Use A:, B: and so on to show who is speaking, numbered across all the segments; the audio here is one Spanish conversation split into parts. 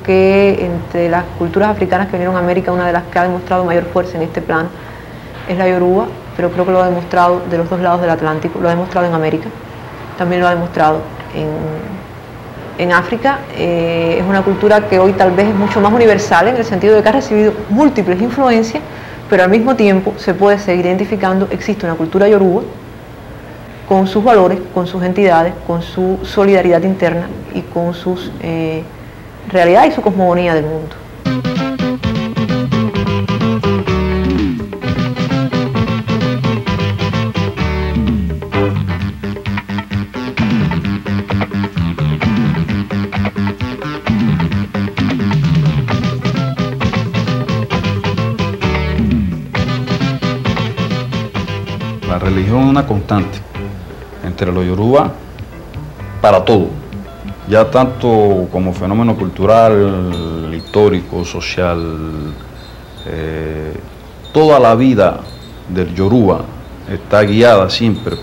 A: que entre las culturas africanas que vinieron a América, una de las que ha demostrado mayor fuerza en este plano es la yoruba, pero creo que lo ha demostrado de los dos lados del Atlántico, lo ha demostrado en América, también lo ha demostrado en África. Es una cultura que hoy tal vez es mucho más universal en el sentido de que ha recibido múltiples influencias, pero al mismo tiempo se puede seguir identificando, existe una cultura yoruba con sus valores, con sus entidades, con su solidaridad interna y con sus realidad y su cosmogonía del mundo.
B: La religión es una constante entre los yoruba para todo, ya tanto como fenómeno cultural, histórico, social. Toda la vida del yoruba está guiada siempre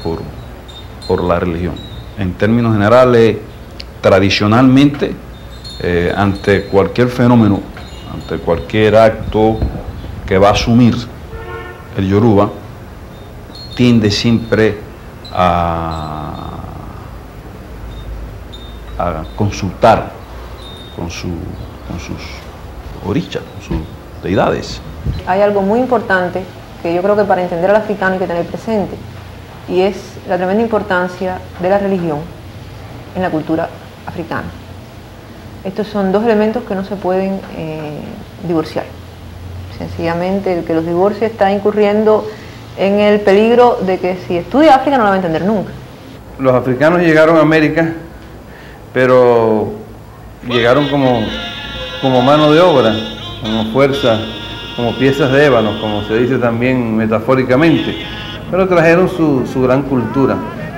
B: por la religión. En términos generales, tradicionalmente, ante cualquier fenómeno, ante cualquier acto que va a asumir el yoruba, tiende siempre a consultar con sus orichas, con sus deidades.
A: Hay algo muy importante que yo creo que para entender al africano hay que tener presente, y es la tremenda importancia de la religión en la cultura africana. Estos son dos elementos que no se pueden divorciar. Sencillamente el que los divorcie está incurriendo en el peligro de que si estudia África no la va a entender nunca.
C: Los africanos llegaron a América, pero llegaron como mano de obra, como fuerza, como piezas de ébano, como se dice también metafóricamente, pero trajeron su gran cultura,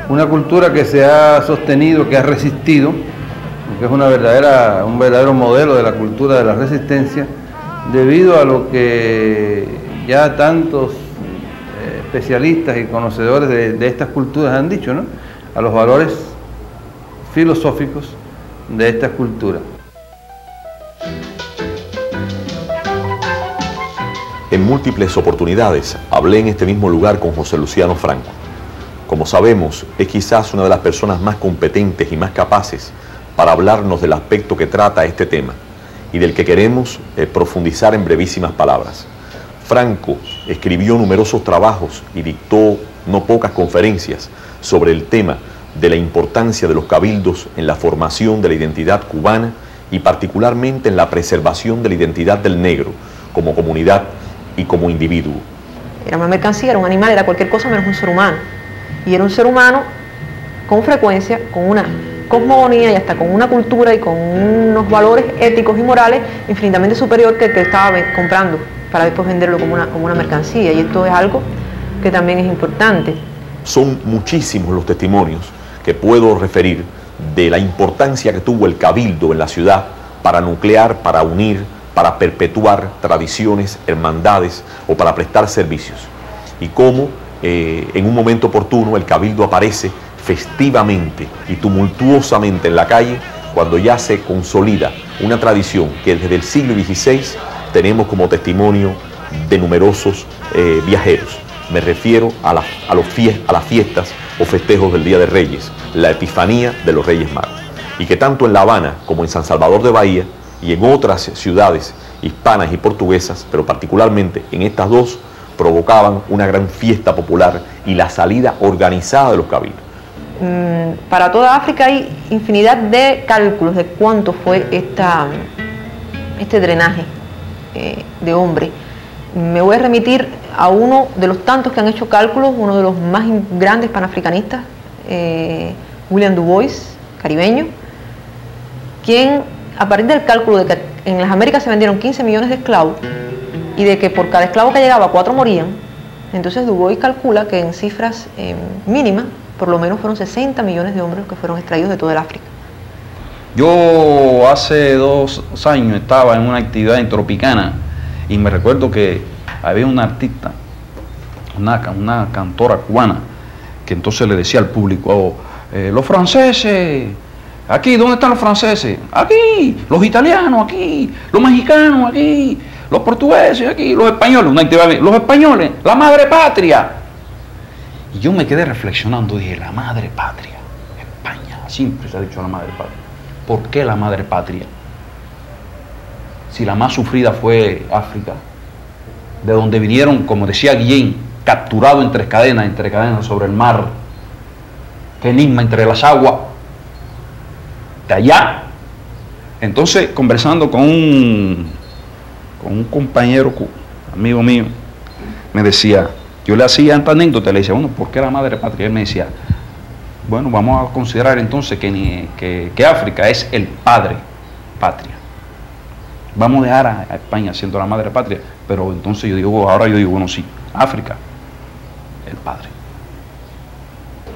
C: una cultura que se ha sostenido, que ha resistido, que es un verdadero modelo de la cultura de la resistencia, debido a lo que ya tantos especialistas y conocedores de estas culturas han dicho, ¿no? A los valores filosóficos de estas culturas.
D: En múltiples oportunidades hablé en este mismo lugar con José Luciano Franco. Como sabemos, es quizás una de las personas más competentes y más capaces para hablarnos del aspecto que trata este tema y del que queremos profundizar en brevísimas palabras. Franco escribió numerosos trabajos y dictó no pocas conferencias sobre el tema de la importancia de los cabildos en la formación de la identidad cubana y particularmente en la preservación de la identidad del negro como comunidad y como individuo.
A: Era una mercancía, era un animal, era cualquier cosa menos un ser humano. Y era un ser humano con frecuencia, con una cosmogonía y hasta con una cultura y con unos valores éticos y morales infinitamente superior que el que estaba comprando para después venderlo como una mercancía. Y esto es algo que también es importante.
D: Son muchísimos los testimonios que puedo referir de la importancia que tuvo el cabildo en la ciudad para nuclear, para unir, para perpetuar tradiciones, hermandades o para prestar servicios. Y cómo en un momento oportuno el cabildo aparece festivamente y tumultuosamente en la calle cuando ya se consolida una tradición que desde el siglo XVI tenemos como testimonio de numerosos viajeros. Me refiero a las fiestas o festejos del Día de Reyes, la Epifanía de los Reyes Magos, y que tanto en La Habana como en San Salvador de Bahía y en otras ciudades hispanas y portuguesas, pero particularmente en estas dos, provocaban una gran fiesta popular y la salida organizada de los cabildos.
A: Para toda África hay infinidad de cálculos de cuánto fue este drenaje de hombres. Me voy a remitir a uno de los tantos que han hecho cálculos, uno de los más grandes panafricanistas, William Du Bois, caribeño, quien, a partir del cálculo de que en las Américas se vendieron 15 millones de esclavos y de que por cada esclavo que llegaba 4 morían, entonces Du Bois calcula que en cifras mínimas, por lo menos fueron 60 millones de hombres que fueron extraídos de toda el África.
B: Yo hace 2 años estaba en una actividad en Tropicana y me recuerdo que había una artista, una cantora cubana, que entonces le decía al público, los franceses Aquí, ¿dónde están los franceses? Aquí, los italianos, aquí, los mexicanos, aquí, los portugueses, aquí, los españoles, los españoles, la madre patria. Y yo me quedé reflexionando, dije, la madre patria, España, siempre se ha dicho la madre patria. ¿Por qué la madre patria? Si la más sufrida fue África, de donde vinieron, como decía Guillén, capturados entre cadenas sobre el mar, qué enigma entre las aguas, de allá. Entonces, conversando con un compañero, amigo mío, me decía, yo le hacía esta anécdota, le decía, bueno, ¿por qué la madre patria? Él me decía, bueno, vamos a considerar entonces que África es el padre patria. Vamos a dejar a España siendo la madre patria, pero entonces ahora yo digo, bueno, sí, África, el padre.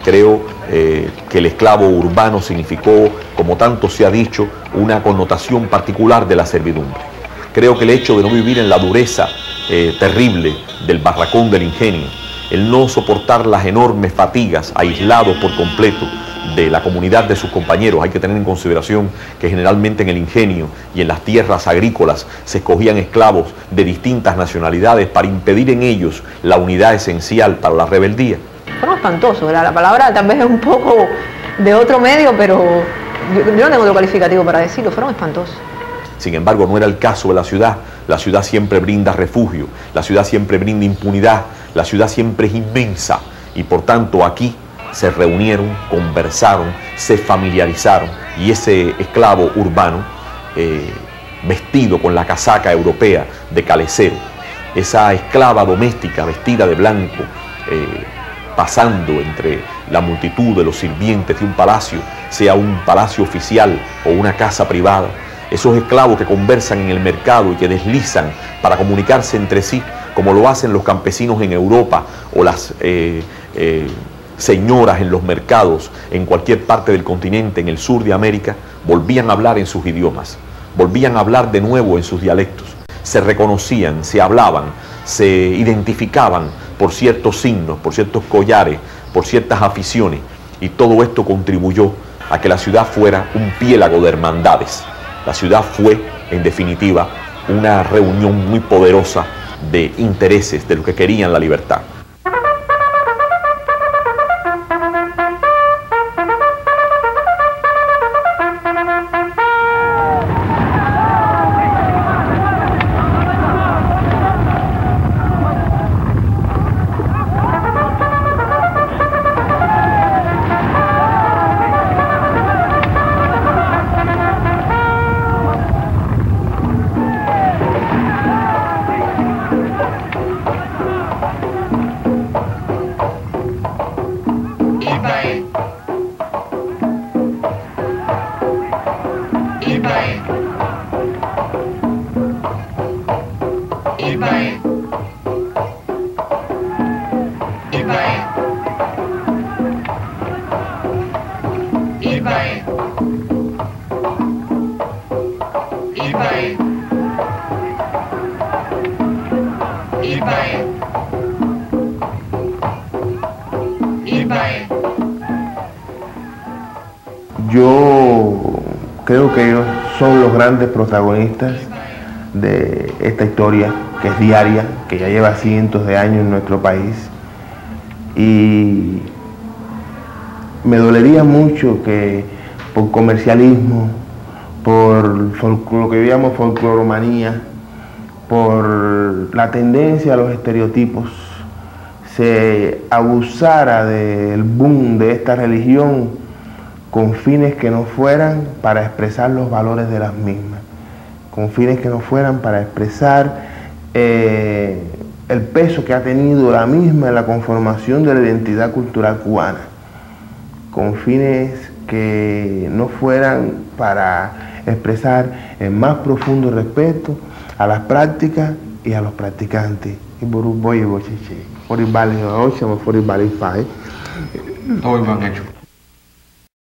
D: Creo que el esclavo urbano significó, como tanto se ha dicho, una connotación particular de la servidumbre. Creo que el hecho de no vivir en la dureza terrible del barracón del ingenio, el no soportar las enormes fatigas, aislados por completo de la comunidad de sus compañeros. Hay que tener en consideración que generalmente en el ingenio y en las tierras agrícolas se escogían esclavos de distintas nacionalidades para impedir en ellos la unidad esencial para la rebeldía.
A: Fueron espantosos, ¿verdad? La palabra tal vez es un poco de otro medio, pero yo no tengo otro calificativo para decirlo, fueron espantosos.
D: Sin embargo, no era el caso de la ciudad. La ciudad siempre brinda refugio, la ciudad siempre brinda impunidad, la ciudad siempre es inmensa y por tanto aquí se reunieron, conversaron, se familiarizaron y ese esclavo urbano vestido con la casaca europea de calecero, esa esclava doméstica vestida de blanco, pasando entre la multitud de los sirvientes de un palacio, sea un palacio oficial o una casa privada, esos esclavos que conversan en el mercado y que deslizan para comunicarse entre sí, como lo hacen los campesinos en Europa o las señoras en los mercados en cualquier parte del continente, en el sur de América, volvían a hablar en sus idiomas, volvían a hablar de nuevo en sus dialectos, se reconocían, se hablaban, se identificaban por ciertos signos, por ciertos collares, por ciertas aficiones, y todo esto contribuyó a que la ciudad fuera un piélago de hermandades. La ciudad fue, en definitiva, una reunión muy poderosa de intereses de los que querían la libertad.
E: Yo creo que ellos son los grandes protagonistas de esta historia que es diaria, que ya lleva cientos de años en nuestro país, y me dolería mucho que por comercialismo, por lo que llamamos folcloromanía, por la tendencia a los estereotipos, se abusara del boom de esta religión con fines que no fueran para expresar los valores de las mismas, con fines que no fueran para expresar el peso que ha tenido la misma en la conformación de la identidad cultural cubana, con fines que no fueran para expresar el más profundo respeto a las prácticas y a los practicantes. Y